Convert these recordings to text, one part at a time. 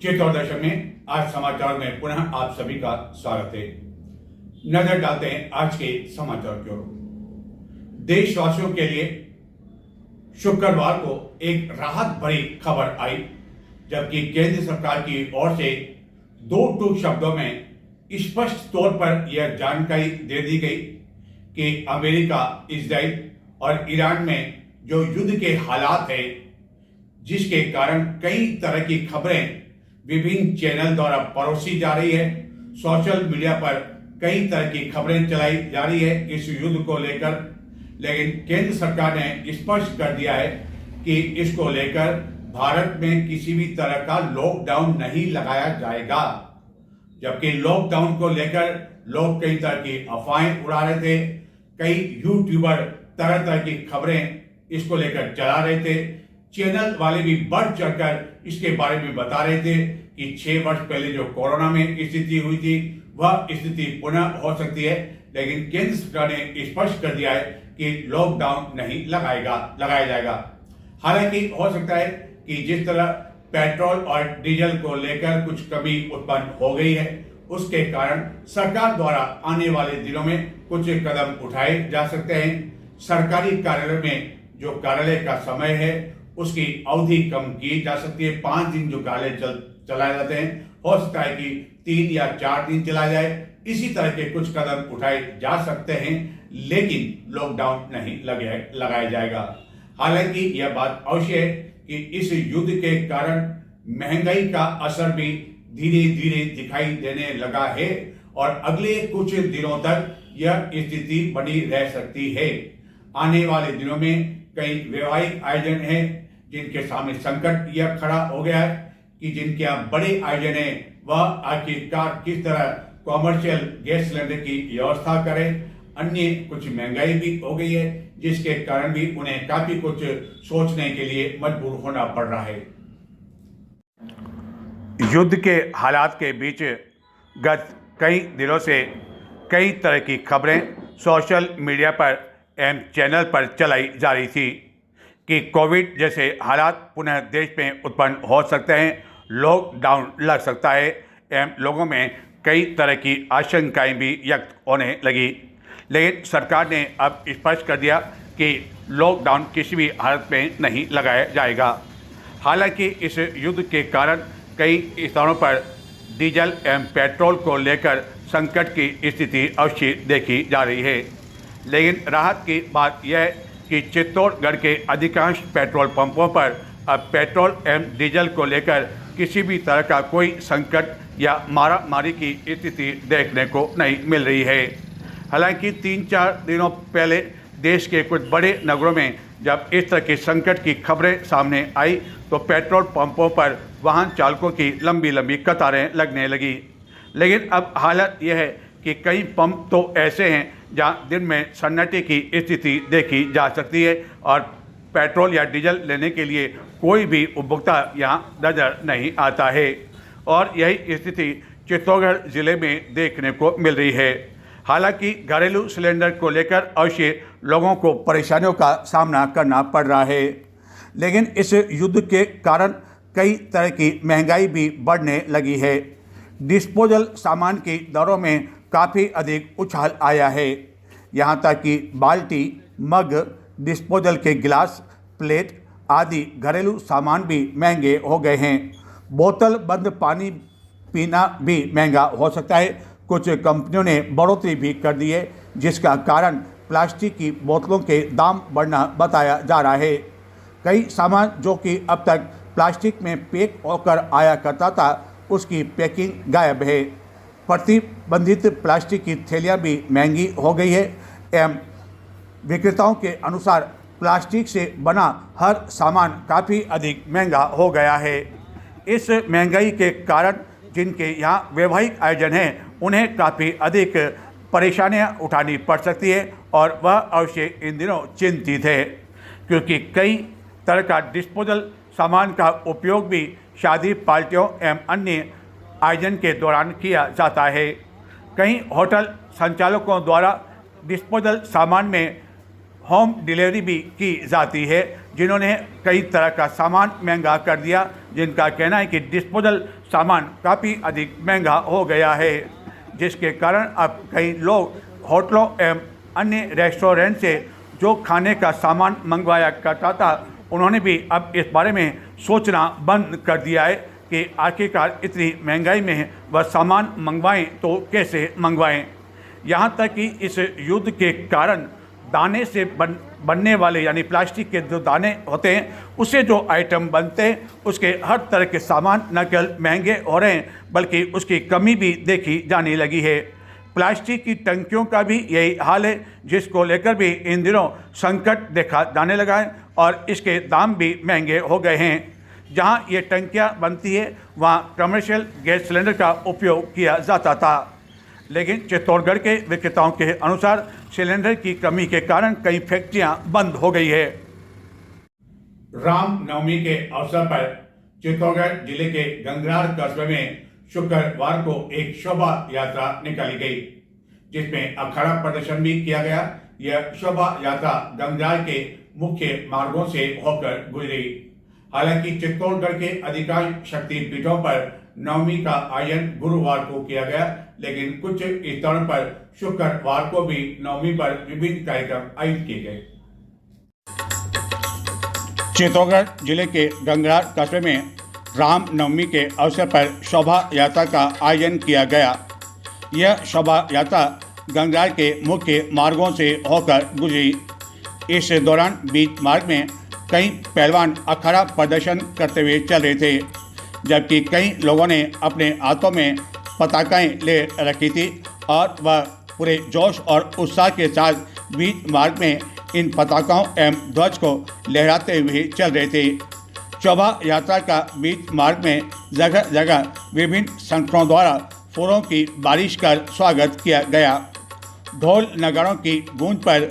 चित्तौड़ दशक में आज समाचार में पुनः आप सभी का स्वागत है। नजर डालते हैं आज के समाचार की ओर। देशवासियों के लिए शुक्रवार को एक राहत भरी खबर आई, जबकि केंद्र सरकार की ओर से दो टूक शब्दों में स्पष्ट तौर पर यह जानकारी दे दी गई कि अमेरिका, इजराइल और ईरान में जो युद्ध के हालात है, जिसके कारण कई तरह की खबरें विभिन्न चैनल द्वारा परोसी जा रही है, सोशल मीडिया पर कई तरह की खबरें चलाई जा रही है इस युद्ध को लेकर। लेकिन केंद्र सरकार ने स्पष्ट कर दिया है कि इसको लेकर भारत में किसी भी तरह का लॉकडाउन नहीं लगाया जाएगा। जबकि लॉकडाउन को लेकर लोग कई तरह की अफवाहें उड़ा रहे थे, कई यूट्यूबर तरह तरह की खबरें इसको लेकर चला रहे थे। चैनल वाले भी बढ़ चढ़कर इसके बारे में बता रहे थे कि 6 वर्ष पहले जो कोरोना में स्थिति हुई थी वह स्थिति पुनः हो सकती है। लेकिन केंद्र सरकार ने स्पष्ट कर दिया है कि लॉकडाउन नहीं लगाया जाएगा। हालांकि हो सकता है कि जिस तरह पेट्रोल और डीजल को लेकर कुछ कमी उत्पन्न हो गई है, उसके कारण सरकार द्वारा आने वाले दिनों में कुछ कदम उठाए जा सकते हैं। सरकारी कार्यालय में जो कार्यालय का समय है उसकी अवधि कम की जा सकती है। 5 दिन जो कार्यालय चलाए जाते हैं, हो सकता है कि 3 या 4 दिन चला जाए। इसी तरह के कुछ कदम उठाए जा सकते हैं, लेकिन लॉकडाउन नहीं लगाया जाएगा। हालांकि यह बात अवश्य है कि इस युद्ध के कारण महंगाई का असर भी धीरे धीरे दिखाई देने लगा है और अगले कुछ दिनों तक यह स्थिति बनी रह सकती है। आने वाले दिनों में कई वैवाहिक आयोजन हैं जिनके सामने संकट यह खड़ा हो गया है कि जिनके यहाँ बड़े आयोजन है वह आखिरकार किस तरह कॉमर्शियल गैस सिलेंडर की व्यवस्था करें। अन्य कुछ महंगाई भी हो गई है, जिसके कारण भी उन्हें काफी कुछ सोचने के लिए मजबूर होना पड़ रहा है। युद्ध के हालात के बीच गत कई दिनों से कई तरह की खबरें सोशल मीडिया पर एवं चैनल पर चलाई जा रही थी कि कोविड जैसे हालात पुनः देश में उत्पन्न हो सकते हैं, लॉकडाउन लग सकता है एवं लोगों में कई तरह की आशंकाएं भी व्यक्त होने लगी। लेकिन सरकार ने अब स्पष्ट कर दिया कि लॉकडाउन किसी भी हालत में नहीं लगाया जाएगा। हालांकि इस युद्ध के कारण कई स्थानों पर डीजल एवं पेट्रोल को लेकर संकट की स्थिति अवश्य देखी जा रही है। लेकिन राहत की बात यह है कि चित्तौड़गढ़ के अधिकांश पेट्रोल पंपों पर अब पेट्रोल एवं डीजल को लेकर किसी भी तरह का कोई संकट या मारामारी की स्थिति देखने को नहीं मिल रही है। हालांकि 3-4 दिनों पहले देश के कुछ बड़े नगरों में जब इस तरह के संकट की खबरें सामने आई तो पेट्रोल पंपों पर वाहन चालकों की लंबी लंबी कतारें लगने लगी। लेकिन अब हालत यह है कि कई पंप तो ऐसे हैं जहां दिन में सन्नाटे की स्थिति देखी जा सकती है और पेट्रोल या डीजल लेने के लिए कोई भी उपभोक्ता यहां नजर नहीं आता है। और यही स्थिति चित्तौड़गढ़ जिले में देखने को मिल रही है। हालांकि घरेलू सिलेंडर को लेकर अवश्य लोगों को परेशानियों का सामना करना पड़ रहा है, लेकिन इस युद्ध के कारण कई तरह की महंगाई भी बढ़ने लगी है। डिस्पोजल सामान की दरों में काफ़ी अधिक उछाल आया है। यहाँ तक कि बाल्टी, मग, डिस्पोजल के गिलास, प्लेट आदि घरेलू सामान भी महंगे हो गए हैं। बोतल बंद पानी पीना भी महंगा हो सकता है। कुछ कंपनियों ने बढ़ोतरी भी कर दी है, जिसका कारण प्लास्टिक की बोतलों के दाम बढ़ना बताया जा रहा है। कई सामान जो कि अब तक प्लास्टिक में पैक होकर आया करता था, उसकी पैकिंग गायब है। प्रतिबंधित प्लास्टिक की थैलियाँ भी महंगी हो गई है एवं विक्रेताओं के अनुसार प्लास्टिक से बना हर सामान काफ़ी अधिक महंगा हो गया है। इस महंगाई के कारण जिनके यहाँ वैवाहिक आयोजन हैं उन्हें काफ़ी अधिक परेशानियाँ उठानी पड़ सकती है और वह अवश्य इन दिनों चिंतित है, क्योंकि कई तरह का डिस्पोजल सामान का उपयोग भी शादी पार्टियों एवं अन्य आयोजन के दौरान किया जाता है। कई होटल संचालकों द्वारा डिस्पोजल सामान में होम डिलीवरी भी की जाती है, जिन्होंने कई तरह का सामान महंगा कर दिया, जिनका कहना है कि डिस्पोजल सामान काफ़ी अधिक महंगा हो गया है, जिसके कारण अब कई लोग होटलों एवं अन्य रेस्टोरेंट से जो खाने का सामान मंगवाया करता था, उन्होंने भी अब इस बारे में सोचना बंद कर दिया है कि आखिरकार इतनी महंगाई में वह सामान मंगवाएं तो कैसे मंगवाएं। यहाँ तक कि इस युद्ध के कारण दाने से बनने वाले यानी प्लास्टिक के जो दाने होते हैं, उससे जो आइटम बनते हैं, उसके हर तरह के सामान न केवल महंगे हो रहे हैं बल्कि उसकी कमी भी देखी जाने लगी है। प्लास्टिक की टंकियों का भी यही हाल है, जिसको लेकर भी इन दिनों संकट देखा जाने लगा है और इसके दाम भी महंगे हो गए हैं। जहां ये टंकियां बनती है वहां कमर्शियल गैस सिलेंडर का उपयोग किया जाता था, लेकिन चित्तौड़गढ़ के विक्रेताओं के अनुसार सिलेंडर की कमी के कारण कई फैक्ट्रियां बंद हो गई है। रामनवमी के अवसर पर चित्तौड़गढ़ जिले के गंगरार कस्बे में शुक्रवार को एक शोभा यात्रा निकाली गई, जिसमें अखाड़ा प्रदर्शन भी किया गया। यह शोभा यात्रा गंगरार के मुख्य मार्गों से होकर गुजरी। हालांकि चित्तौड़गढ़ के अधिकांश शक्तिपीठों पर नवमी का आयोजन गुरुवार को किया गया, लेकिन कुछ स्थानों पर शुक्रवार को भी नवमी पर विभिन्न कार्यक्रम आयोजित किए गए। चित्तौड़गढ़ जिले के गंगरार कस्बे में रामनवमी के अवसर पर शोभा यात्रा का आयोजन किया गया। यह शोभा यात्रा गंगरार के मुख्य मार्गों से होकर गुजरी। इस दौरान बीच मार्ग में कई पहलवान अखाड़ा प्रदर्शन करते हुए चल रहे थे, जबकि कई लोगों ने अपने हाथों में पताकाएं ले रखी थी और वह पूरे जोश और उत्साह के साथ बीच मार्ग में इन पताकाओं एवं ध्वज को लहराते हुए चल रहे थे। शोभा यात्रा का बीच मार्ग में जगह जगह विभिन्न संगठनों द्वारा फूलों की बारिश कर स्वागत किया गया। ढोल नगाड़ों की गूंज पर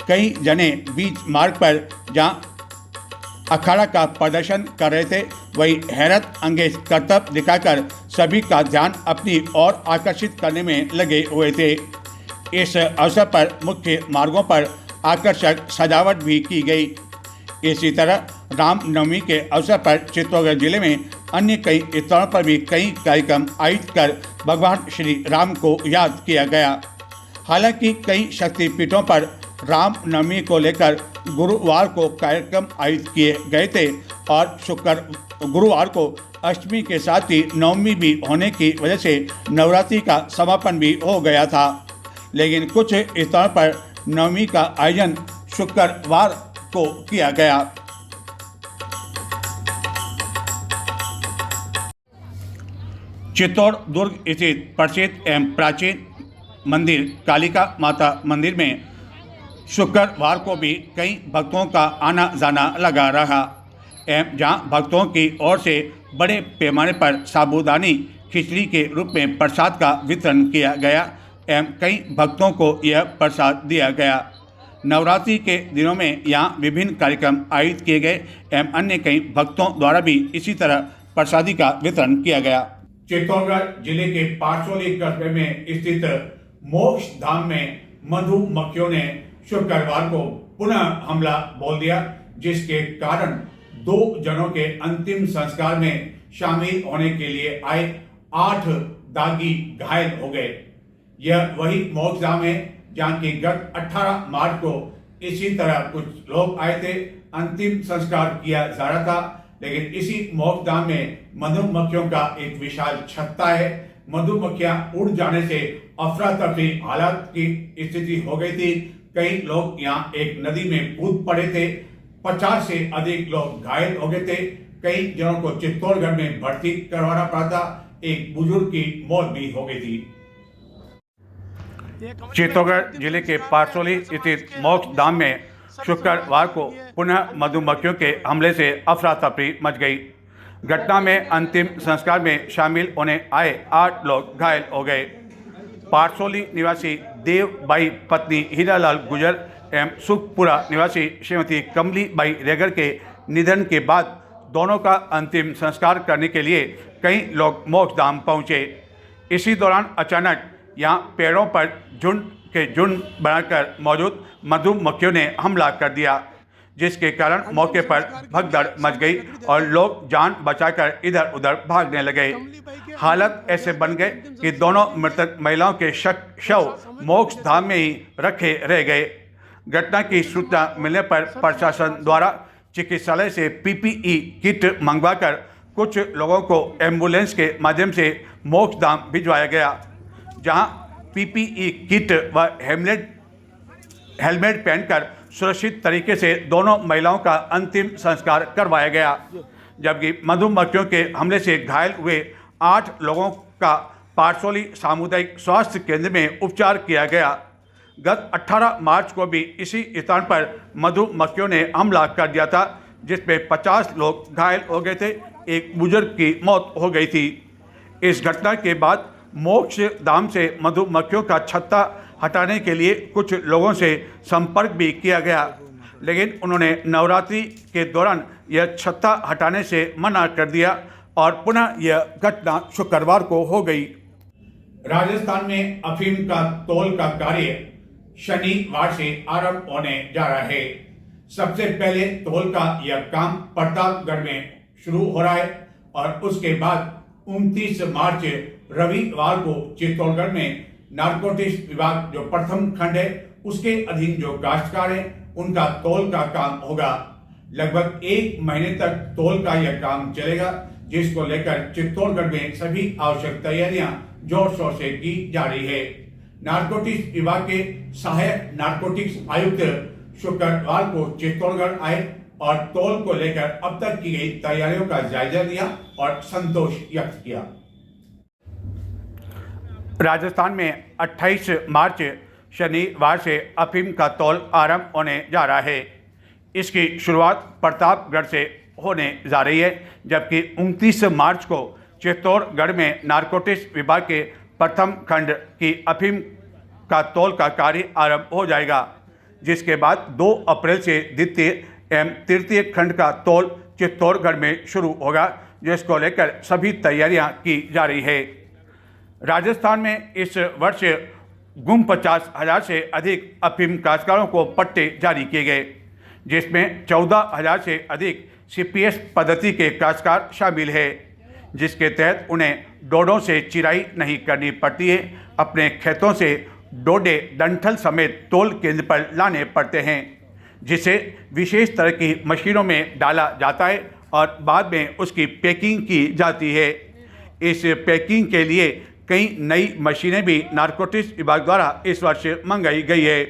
कई जने बीच मार्ग पर जहां अखाड़ा का प्रदर्शन कर रहे थे, वही हैरत अंगेज करतब दिखाकर सभी का ध्यान अपनी ओर आकर्षित करने में लगे हुए थे। इस अवसर पर मुख्य मार्गों पर आकर्षक सजावट भी की गई। इसी तरह रामनवमी के अवसर पर चित्तौड़गढ़ जिले में अन्य कई स्थानों पर भी कई कार्यक्रम आयोजित कर भगवान श्री राम को याद किया गया। हालांकि कई शक्तिपीठों पर रामनवमी को लेकर गुरुवार को कार्यक्रम आयोजित किए गए थे और गुरुवार को अष्टमी के साथ ही नवमी भी होने की वजह से नवरात्रि का समापन भी हो गया था, लेकिन कुछ स्थानों पर नवमी का आयोजन शुक्रवार को किया गया। चित्तौड़ दुर्ग स्थित प्रसिद्ध एवं प्राचीन मंदिर कालिका माता मंदिर में शुक्रवार को भी कई भक्तों का आना जाना लगा रहा एवं जहां भक्तों की ओर से बड़े पैमाने पर साबूदानी खिचड़ी के रूप में प्रसाद का वितरण किया गया एवं कई भक्तों को यह प्रसाद दिया गया। नवरात्रि के दिनों में यहाँ विभिन्न कार्यक्रम आयोजित किए गए एवं अन्य कई भक्तों द्वारा भी इसी तरह प्रसादी का वितरण किया गया। चित्तौड़गढ़ जिले के पारसोली कस्बे में स्थित मोक्ष धाम में मधुमक्खियों ने शुक्रवार को पुनः हमला बोल दिया, जिसके कारण 2 जनों के अंतिम संस्कार में शामिल होने के लिए आए 8 दागी घायल हो गए। यह वही मोक्ष धाम है जहां की गत 18 मार्च को इसी तरह कुछ लोग आए थे, अंतिम संस्कार किया जा रहा था, लेकिन इसी मोक्ष धाम में मधुमक्खियों का एक विशाल छत्ता है। मधुमक्खियां उड़ जाने से अफरा तफरी हालात की स्थिति हो गई थी। कई लोग यहाँ एक नदी में कूद पड़े थे। 50 से अधिक लोग घायल हो गए थे। कई जनों को चित्तौड़गढ़ में भर्ती करवाना पड़ा था। एक बुजुर्ग की मौत भी हो गई थी। चित्तौड़गढ़ जिले के पारसोली स्थित मोक्ष धाम में शुक्रवार को पुनः मधुमक्खियों के हमले से अफरा तफरी मच गई। घटना में अंतिम संस्कार में शामिल होने आए 8 लोग घायल हो गए। पारसोली निवासी देवबाई पत्नी हीरालाल गुजर एवं सुखपुरा निवासी श्रीमती कमलीबाई रेगर के निधन के बाद दोनों का अंतिम संस्कार करने के लिए कई लोग मोक्षधाम पहुँचे। इसी दौरान अचानक यहाँ पेड़ों पर झुंड बनाकर मौजूद मधुमक्खियों ने हमला कर दिया, जिसके कारण मौके पर भगदड़ मच गई और लोग जान बचाकर इधर उधर भागने लगे। हालत ऐसे बन गए कि दोनों मृतक महिलाओं के शव मोक्ष धाम में ही रखे रह गए। घटना की सूचना मिलने पर प्रशासन द्वारा चिकित्सालय से पीपीई किट मंगवाकर कुछ लोगों को एम्बुलेंस के माध्यम से मोक्ष धाम भिजवाया गया, जहां पीपीई किट व हेलमेट पहनकर सुरक्षित तरीके से दोनों महिलाओं का अंतिम संस्कार करवाया गया। जबकि मधुमक्खियों के हमले से घायल हुए 8 लोगों का पारसोली सामुदायिक स्वास्थ्य केंद्र में उपचार किया गया। गत 18 मार्च को भी इसी स्थान पर मधुमक्खियों ने हमला कर दिया था, जिसमें 50 लोग घायल हो गए थे। एक बुजुर्ग की मौत हो गई थी। इस घटना के बाद मोक्ष धाम से मधुमक्खियों का छत्ता हटाने के लिए कुछ लोगों से संपर्क भी किया गया, लेकिन उन्होंने नवरात्रि के दौरान यह छत्ता हटाने से मना कर दिया और पुनः यह घटना शुक्रवार को हो गई। राजस्थान में अफीम का तौल का कार्य शनिवार से आरंभ होने जा रहा है। सबसे पहले तौल का यह काम प्रतापगढ़ में शुरू हो रहा है और उसके बाद 29 मार्च रविवार को चित्तौड़गढ़ में नारकोटिक्स विभाग जो प्रथम खंड है उसके अधीन जो काश्तकार है उनका तौल का काम होगा। लगभग 1 महीने तक तौल का यह काम चलेगा, जिसको लेकर चित्तौड़गढ़ में सभी आवश्यक तैयारियां जोर शोर से की जा रही है। नारकोटिक्स विभाग के सहायक नारकोटिक्स आयुक्त शुक्रवार को चित्तौड़गढ़ आए और तौल को लेकर अब तक की गई तैयारियों का जायजा लिया और संतोष व्यक्त किया। राजस्थान में 28 मार्च शनिवार से अफीम का तौल आरंभ होने जा रहा है। इसकी शुरुआत प्रतापगढ़ से होने जा रही है, जबकि 29 मार्च को चित्तौड़गढ़ में नारकोटिक्स विभाग के प्रथम खंड की अफीम का तौल का कार्य आरंभ हो जाएगा, जिसके बाद 2 अप्रैल से द्वितीय एवं तृतीय खंड का तौल चित्तौड़गढ़ में शुरू होगा, जिसको लेकर सभी तैयारियां की जा रही है। राजस्थान में इस वर्ष गुम 50,000 से अधिक अफीम काश्तकारों को पट्टे जारी किए गए, जिसमें 14,000 से अधिक सीपीएस पद्धति के काश्तकार शामिल है, जिसके तहत उन्हें डोडों से चिराई नहीं करनी पड़ती है। अपने खेतों से डोडे डंठल समेत तौल केंद्र पर लाने पड़ते हैं, जिसे विशेष तरह की मशीनों में डाला जाता है और बाद में उसकी पैकिंग की जाती है। इस पैकिंग के लिए कई नई मशीनें भी नारकोटिक्स विभाग द्वारा इस वर्ष मंगाई गई है।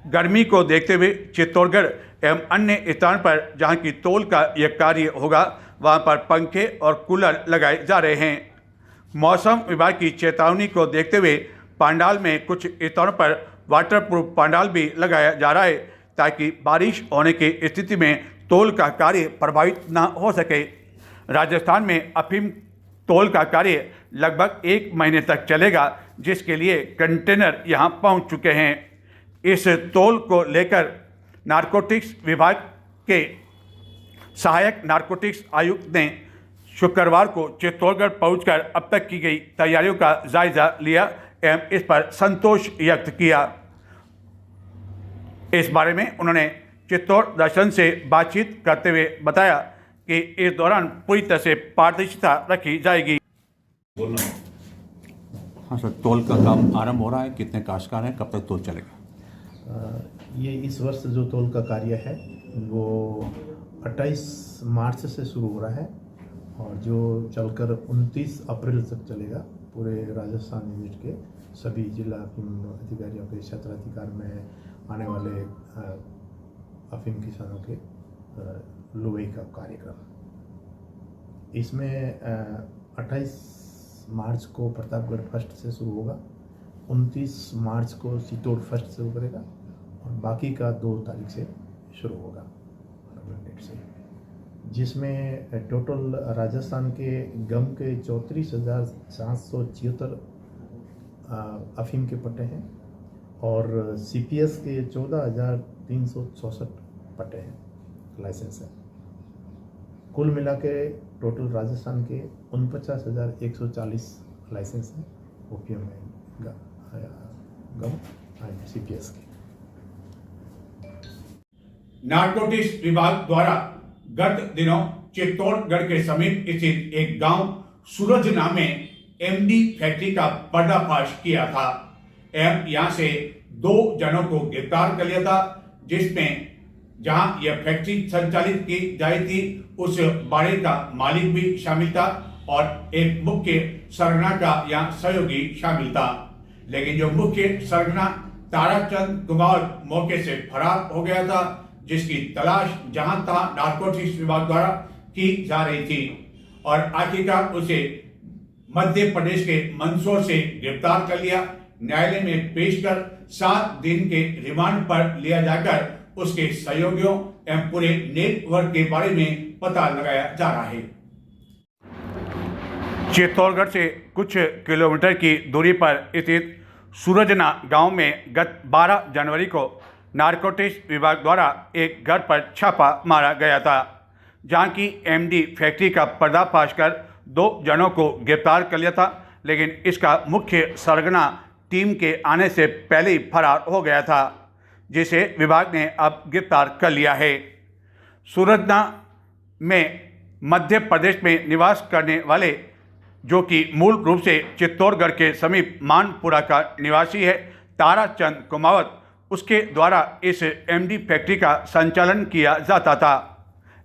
गर्मी को देखते हुए चित्तौड़गढ़ एवं अन्य स्थान पर जहां की तौल का यह कार्य होगा, वहां पर पंखे और कूलर लगाए जा रहे हैं। मौसम विभाग की चेतावनी को देखते हुए पंडाल में कुछ स्थानों पर वाटरप्रूफ पंडाल भी लगाया जा रहा है, ताकि बारिश होने की स्थिति में तौल का कार्य प्रभावित न हो सके। राजस्थान में अफीम तौल का कार्य लगभग 1 महीने तक चलेगा, जिसके लिए कंटेनर यहां पहुंच चुके हैं। इस तौल को लेकर नारकोटिक्स विभाग के सहायक नारकोटिक्स आयुक्त ने शुक्रवार को चित्तौड़गढ़ पहुंचकर अब तक की गई तैयारियों का जायजा लिया एवं इस पर संतोष व्यक्त किया। इस बारे में उन्होंने चित्तौड़ दर्शन से बातचीत करते हुए बताया कि इस दौरान पूरी तरह से पारदर्शिता रखी जाएगी। हाँ सर, तौल का काम आरंभ हो रहा है। कितने काश्तकार हैं, कब तक तौल चलेगा? ये इस वर्ष जो तौल का कार्य है वो 28 मार्च से शुरू हो रहा है और जो चलकर 29 अप्रैल तक चलेगा। पूरे राजस्थान यूनिट के सभी जिला अफीम अधिकारियों के क्षेत्राधिकार में आने वाले अफीम किसानों के लुवई का कार्यक्रम। इसमें 28 मार्च को प्रतापगढ़ फर्स्ट से शुरू होगा, 29 मार्च को चित्तौड़ फर्स्ट से शुरू करेगा और बाकी का 2 तारीख से शुरू होगा डेट से, जिसमें टोटल राजस्थान के गम के 34,776 अफीम के पट्टे हैं और सीपीएस के 14,364 पट्टे हैं, लाइसेंस है। कुल मिला के टोटल राजस्थान के 49,140 लाइसेंस हैं ओपीएम में गम एंड सीपीएस के। नारकोटिक्स विभाग द्वारा गत दिनों चित्तौड़गढ़ के समीप स्थित एक गांव सूरजना में एमडी फैक्ट्री का पर्दाफाश किया था एवं यहां से 2 जनों को गिरफ्तार कर लिया था, जिसमें जहां यह फैक्ट्री संचालित की जाती थी उस बाड़े का मालिक भी शामिल था और एक मुख्य सरगना का यहाँ सहयोगी शामिल था। लेकिन जो मुख्य सरगना ताराचंद कुमार मौके से फरार हो गया था, जिसकी तलाश जहां तहां नारकोटिक्स विभाग द्वारा की जा रही थी और आखिरकार उसे मध्य प्रदेश के मंदसौर से गिरफ्तार कर लिया। न्यायालय में पेश कर 7 दिन के रिमांड पर लिया जाकर उसके सहयोगियों एवं पूरे नेटवर्क के बारे में पता लगाया जा रहा है। चित्तौड़गढ़ से कुछ किलोमीटर की दूरी पर स्थित सूरजना गांव में गत 12 जनवरी को नारकोटिक्स विभाग द्वारा एक घर पर छापा मारा गया था, जहां की एमडी फैक्ट्री का पर्दाफाश कर 2 जनों को गिरफ्तार कर लिया था। लेकिन इसका मुख्य सरगना टीम के आने से पहले ही फरार हो गया था, जिसे विभाग ने अब गिरफ्तार कर लिया है। सूरजना में मध्य प्रदेश में निवास करने वाले, जो कि मूल रूप से चित्तौड़गढ़ के समीप मानपुरा का निवासी है, ताराचंद कुमावत, उसके द्वारा इस एमडी फैक्ट्री का संचालन किया जाता था।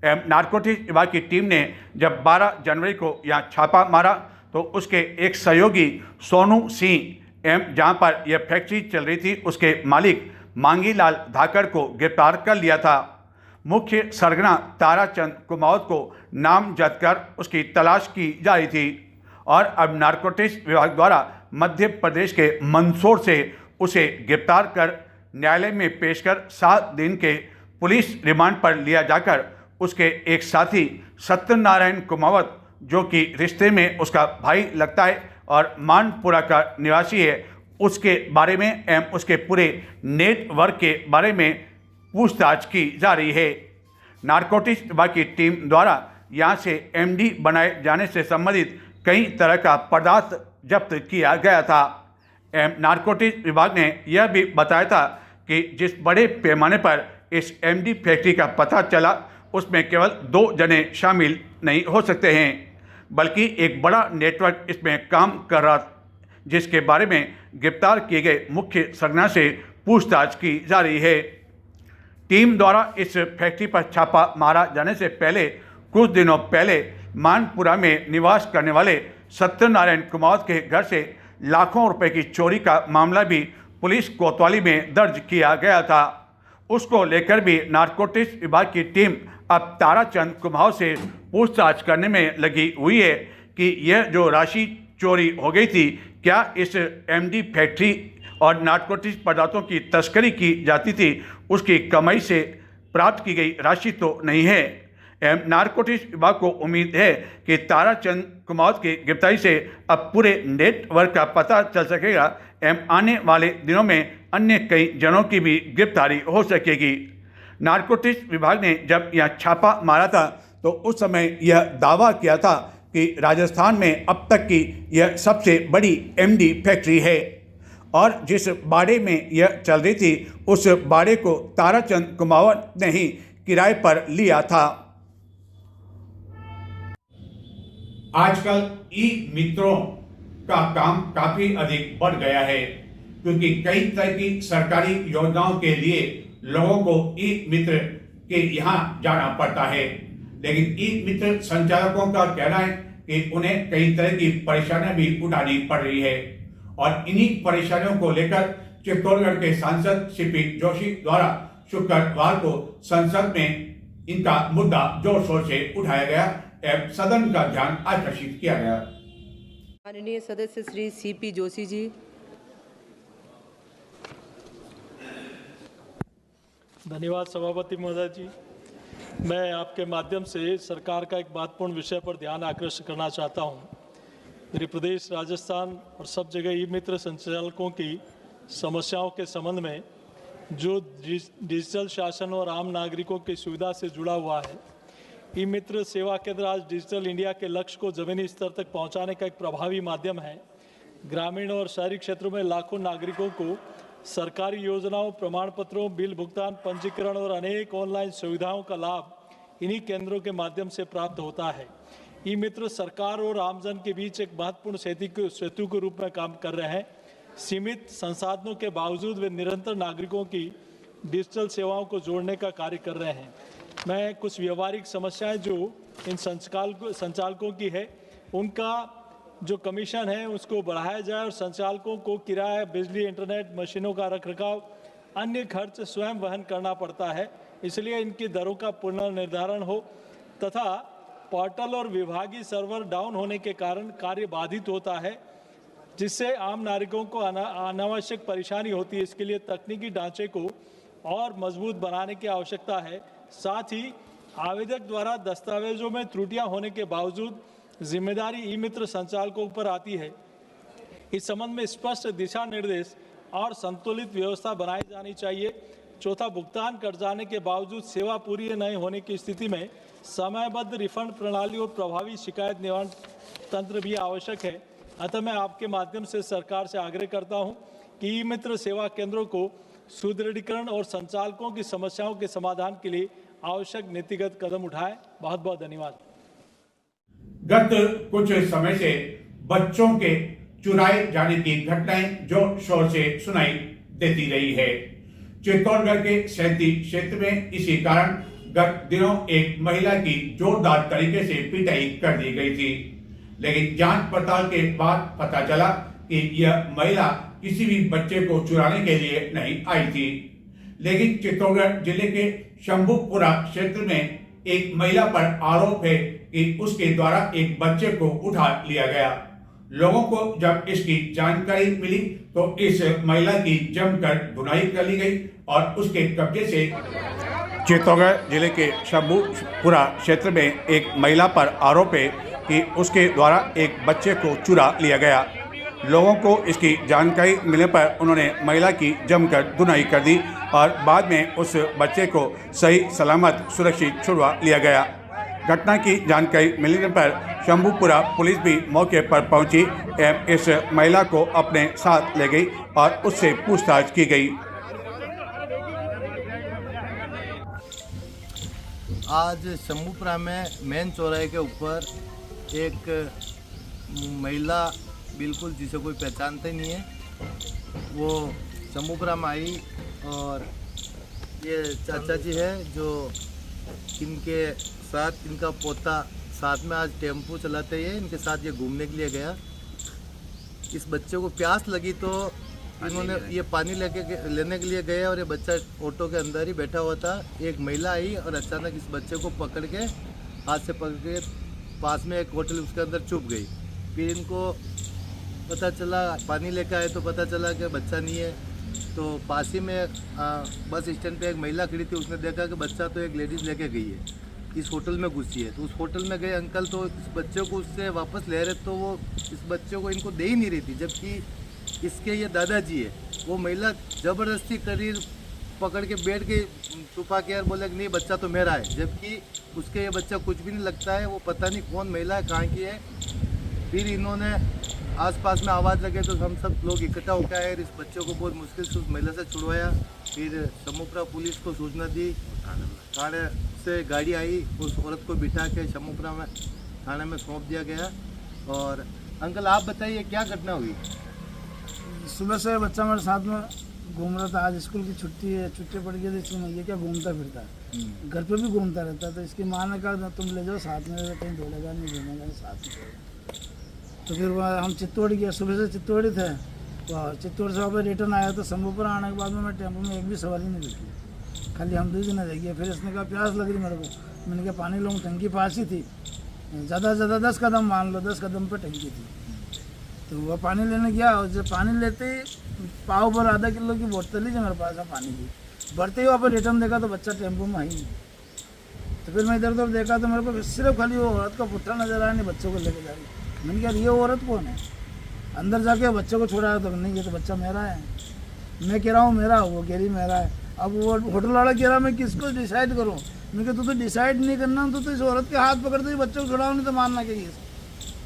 नारकोटिक्स विभाग की टीम ने जब 12 जनवरी को यहाँ छापा मारा तो उसके एक सहयोगी सोनू सिंह जहाँ पर यह फैक्ट्री चल रही थी उसके मालिक मांगीलाल धाकड़ को गिरफ्तार कर लिया था। मुख्य सरगना ताराचंद कुमावत को नामजद कर उसकी तलाश की जा रही थी और अब नारकोटिक्स विभाग द्वारा मध्य प्रदेश के मंदसौर से उसे गिरफ्तार कर न्यायालय में पेश कर 7 दिन के पुलिस रिमांड पर लिया जाकर उसके एक साथी सत्यनारायण कुमावत, जो कि रिश्ते में उसका भाई लगता है और मानपुरा का निवासी है, उसके बारे में एवं उसके पूरे नेटवर्क के बारे में पूछताछ की जा रही है। नारकोटिक्स विभाग की टीम द्वारा यहाँ से एमडी बनाए जाने से संबंधित कई तरह का पदार्थ जब्त किया गया था। नारकोटिक्स विभाग ने यह भी बताया था कि जिस बड़े पैमाने पर इस एमडी फैक्ट्री का पता चला उसमें केवल 2 जने शामिल नहीं हो सकते हैं, बल्कि एक बड़ा नेटवर्क इसमें काम कर रहा, जिसके बारे में गिरफ्तार किए गए मुख्य सरगना से पूछताछ की जा रही है। टीम द्वारा इस फैक्ट्री पर छापा मारा जाने से पहले कुछ दिनों पहले मानपुरा में निवास करने वाले सत्यनारायण कुमावत के घर से लाखों रुपए की चोरी का मामला भी पुलिस कोतवाली में दर्ज किया गया था। उसको लेकर भी नारकोटिक्स विभाग की टीम अब ताराचंद कुमावत से पूछताछ करने में लगी हुई है कि यह जो राशि चोरी हो गई थी, क्या इस एमडी फैक्ट्री और नारकोटिक्स पदार्थों की तस्करी की जाती थी, उसकी कमाई से प्राप्त की गई राशि तो नहीं है। नारकोटिक्स विभाग को उम्मीद है कि ताराचंद कुमावत की गिरफ्तारी से अब पूरे नेटवर्क का पता चल सकेगा एवं आने वाले दिनों में अन्य कई जनों की भी गिरफ्तारी हो सकेगी। नारकोटिक्स विभाग ने जब यह छापा मारा था तो उस समय यह दावा किया था कि राजस्थान में अब तक की यह सबसे बड़ी एमडी फैक्ट्री है और जिस बाड़े में यह चल रही थी उस बाड़े को ताराचंद कुमावत ने ही किराए पर लिया था। आजकल ई मित्रों का काम काफी अधिक बढ़ गया है, क्योंकि कई तरह की सरकारी योजनाओं के लिए लोगों को ई मित्र के यहाँ जाना पड़ता है। लेकिन ई मित्र संचालकों का कहना है कि उन्हें कई तरह की परेशानियां भी उठानी पड़ रही है और इन्हीं परेशानियों को लेकर चित्तौड़गढ़ के सांसद सीपी जोशी द्वारा शुक्रवार को संसद में इनका मुद्दा जोर शोर से उठाया गया एवं सदन का ध्यान आकर्षित किया गया। माननीय सदस्य श्री सीपी जोशी जी। धन्यवाद सभापति महोदय जी। मैं आपके माध्यम से सरकार का एक महत्वपूर्ण विषय पर ध्यान आकर्षित करना चाहता हूं। मेरे प्रदेश राजस्थान और सब जगह ई मित्र संचालकों की समस्याओं के संबंध में जो डिजिटल शासन और आम नागरिकों की सुविधा से जुड़ा हुआ है, ई मित्र सेवा केंद्र आज डिजिटल इंडिया के लक्ष्य को ज़मीनी स्तर तक पहुंचाने का एक प्रभावी माध्यम है, ग्रामीण और शहरी क्षेत्रों में लाखों नागरिकों को सरकारी योजनाओं, प्रमाण पत्रों, बिल भुगतान, पंजीकरण और अनेक ऑनलाइन सुविधाओं का लाभ इन्हीं केंद्रों के माध्यम से प्राप्त होता है। ई मित्र सरकार और आमजन के बीच एक महत्वपूर्ण सेतु के रूप में काम कर रहे हैं। सीमित संसाधनों के बावजूद वे निरंतर नागरिकों की डिजिटल सेवाओं को जोड़ने का कार्य कर रहे हैं। मैं कुछ व्यवहारिक समस्याएं जो इन संचालकों की है, उनका जो कमीशन है उसको बढ़ाया जाए और संचालकों को किराया, बिजली, इंटरनेट, मशीनों का रखरखाव, अन्य खर्च स्वयं वहन करना पड़ता है। इसलिए इनकी दरों का पुनर्निर्धारण हो तथा पोर्टल और विभागीय सर्वर डाउन होने के कारण कार्य बाधित होता है, जिससे आम नागरिकों को अनावश्यक परेशानी होती है। इसके लिए तकनीकी ढांचे को और मजबूत बनाने की आवश्यकता है। साथ ही आवेदक द्वारा दस्तावेजों में त्रुटियां होने के बावजूद जिम्मेदारी ई मित्र संचालकों पर आती है। इस संबंध में स्पष्ट दिशा निर्देश और संतुलित व्यवस्था बनाई जानी चाहिए। चौथा, भुगतान कर जाने के बावजूद सेवा पूरी नहीं होने की स्थिति में समयबद्ध रिफंड प्रणाली और प्रभावी शिकायत निवारण तंत्र भी आवश्यक है। अतः मैं आपके माध्यम से सरकार से आग्रह करता हूं कि ई मित्र सेवा केंद्रों को सुदृढ़ीकरण और संचालकों की समस्याओं के समाधान के लिए आवश्यक नीतिगत कदम उठाएं। बहुत बहुत धन्यवाद। गत कुछ समय से बच्चों के चुराए जाने की घटनाएं जोर शोर से सुनाई देती रही है। चित्तौड़गढ़ के सैंती क्षेत्र में इसी कारण गत दिनों एक महिला की जोरदार तरीके से पिटाई कर दी गई थी, लेकिन जांच पड़ताल के बाद पता चला कि यह महिला किसी भी बच्चे को चुराने के लिए नहीं आई थी। लेकिन चित्तौड़गढ़ जिले के शंभुपुरा क्षेत्र में एक महिला पर आरोप है कि उसके द्वारा एक बच्चे को उठा लिया गया। लोगों को जब इसकी जानकारी मिली तो इस महिला की जमकर धुनाई कर ली गई और उसके कब्जे से चित्तौड़गढ़ जिले के शंभुपुरा क्षेत्र में एक महिला पर आरोप है कि उसके द्वारा एक बच्चे को चुरा लिया गया। लोगों को इसकी जानकारी मिलने पर उन्होंने महिला की जमकर धुनाई कर दी और बाद में उस बच्चे को सही सलामत सुरक्षित छुड़वा लिया गया। घटना की जानकारी मिलने पर शंभुपुरा पुलिस भी मौके पर पहुंची एवं इस महिला को अपने साथ ले गई और उससे पूछताछ की गई। आज शंभुपुरा में मेन चौराहे के ऊपर एक महिला बिल्कुल जिसे कोई पहचानते नहीं है, वो शंभुपुरा में आई और ये चाचा जी है जो इनके साथ इनका पोता साथ में आज टेम्पो चलाते हैं, इनके साथ ये घूमने के लिए गया। इस बच्चे को प्यास लगी तो इन्होंने ये पानी लेने के लिए गए और ये बच्चा ऑटो के अंदर ही बैठा हुआ था। एक महिला आई और अचानक इस बच्चे को पकड़ के हाथ से पकड़ के पास में एक होटल उसके अंदर छुप गई। फिर इनको पता चला, पानी लेकर आए तो पता चला कि बच्चा नहीं है। तो पास ही में बस स्टैंड पे एक महिला खड़ी थी, उसने देखा कि बच्चा तो एक लेडीज़ लेके गई है, इस होटल में घुसी है। तो उस होटल में गए अंकल तो इस बच्चे को उससे वापस ले रहे, तो वो इस बच्चे को इनको दे ही नहीं रही थी, जबकि इसके ये दादाजी है। वो महिला ज़बरदस्ती करीब पकड़ के बैठ के छुपा के यार बोले कि नहीं बच्चा तो मेरा है, जबकि उसके ये बच्चा कुछ भी नहीं लगता है। वो पता नहीं कौन महिला है, कहाँ की है। फिर इन्होंने आसपास में आवाज़ लगे तो हम सब लोग इकट्ठा होकर आए, इस बच्चे को बहुत मुश्किल से उस महिला से छुड़वाया। फिर शंभुपुरा पुलिस को सूचना दी, थाने से गाड़ी आई, उस औरत को बिठा के शंभुपुरा में थाने में सौंप दिया गया। और अंकल आप बताइए क्या घटना हुई? सुबह से बच्चा मेरे साथ में घूम रहा था। आज स्कूल की छुट्टी पड़ गई थी, इसमें ये क्या घूमता फिरता है, घर पे भी घूमता रहता है। तो इसकी माँ ने कहा तुम ले जाओ साथ में, कहीं दौड़ेगा नहीं, घूमेगा साथ में। तो फिर हम चित्तौड़ गए, सुबह से चित्तौड़ थे। तो चित्तौड़ से वापस रिटर्न आया तो शंभुपुरा आने के बाद में मैं टेम्पो में एक भी सवारी नहीं देखी, खाली हम 2 दिन रह गए। फिर इसने कहा प्यास लग रही मेरे को, मैंने कहा पानी लूँ, टंकी पास ही थी, ज़्यादा से ज़्यादा 10 कदम मान लो, 10 कदम पर टंकी थी। तो वह पानी लेने गया और जब पानी लेते ही पाव भर आधा किलो की बोतल ही जो मेरे पास है पानी की, भरते ही वापस रिटर्न देखा तो बच्चा टेम्पो में आई नहीं। तो फिर मैं इधर उधर देखा तो मेरे को सिर्फ खाली वो औरत का पुट्ठा नजर आया, नहीं बच्चों को लेके जा रही। मैंने कहा ये औरत कौन है? अंदर जाके बच्चे को छोड़ा तो नहीं, ये तो बच्चा मेरा है। मैं कह रहा हूँ मेरा, वो कह रही मेरा है। अब वो होटल वाला कह रहा मैं किसको डिसाइड करूँ? मैं कहा तू तो डिसाइड नहीं करना, तो इस औरत के हाथ पकड़ते ही बच्चे को छुड़ाओ, नहीं तो मानना चाहिए।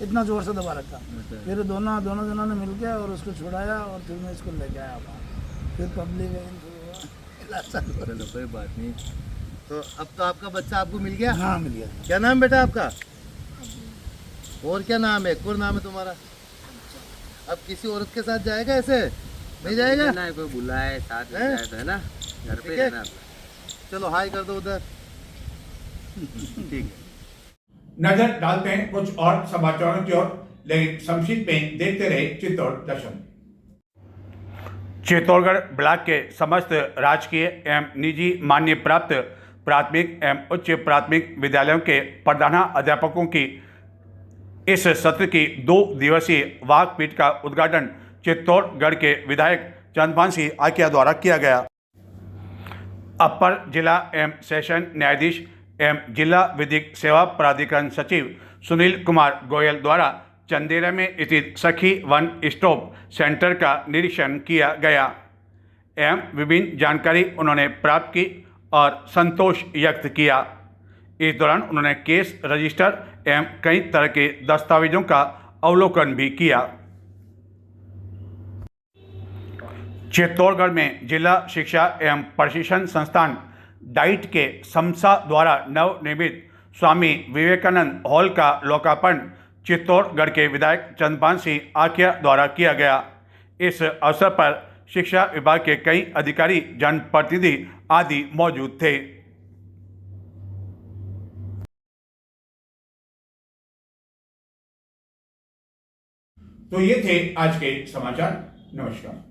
इतना जोर से दबा रखा। फिर दोनों जनों ने मिल के और उसको छुड़ाया और फिर मैं इसको लेके आया वहाँ। फिर पब्लिक चलो कोई बात नहीं। तो अब तो आपका बच्चा आपको मिल गया? हाँ मिल गया। क्या नाम बेटा आपका? और क्या नाम है? एक और नाम है तुम्हारा? अब किसी औरत के साथ जाएगा ऐसे? नहीं जाएगा ना, कोई बुलाए साथ में हैं? जाए तो है ना, घर पे ठीक है। रहना। चलो हाय कर दो उधर। ठीक है। नजर डालते हैं कुछ और समाचारों की ओर, लेकिन संक्षिप्त में देखते रहे चित्तौड़ दर्शन। चित्तौड़गढ़ ब्लॉक के समस्त राजकीय एवं निजी मान्य प्राप्त प्राथमिक एवं उच्च प्राथमिक विद्यालयों के प्रधानाध्यापकों की इस सत्र की 2 दिवसीय वाकपीट का उद्घाटन चित्तौड़गढ़ के विधायक चंद्रभान सिंह आकिया द्वारा किया गया। अपर जिला एवं सेशन न्यायाधीश एवं जिला विधिक सेवा प्राधिकरण सचिव सुनील कुमार गोयल द्वारा चंदेरा में स्थित सखी वन स्टॉप सेंटर का निरीक्षण किया गया एवं विभिन्न जानकारी उन्होंने प्राप्त की और संतोष व्यक्त किया। इस दौरान उन्होंने केस रजिस्टर एवं कई तरह के दस्तावेजों का अवलोकन भी किया। चित्तौड़गढ़ में जिला शिक्षा एवं प्रशिक्षण संस्थान डाइट के समसा द्वारा नवनिर्मित स्वामी विवेकानंद हॉल का लोकार्पण चित्तौड़गढ़ के विधायक चंद्रभान सिंह आकिया द्वारा किया गया। इस अवसर पर शिक्षा विभाग के कई अधिकारी, जनप्रतिनिधि आदि मौजूद थे। तो ये थे आज के समाचार। नमस्कार।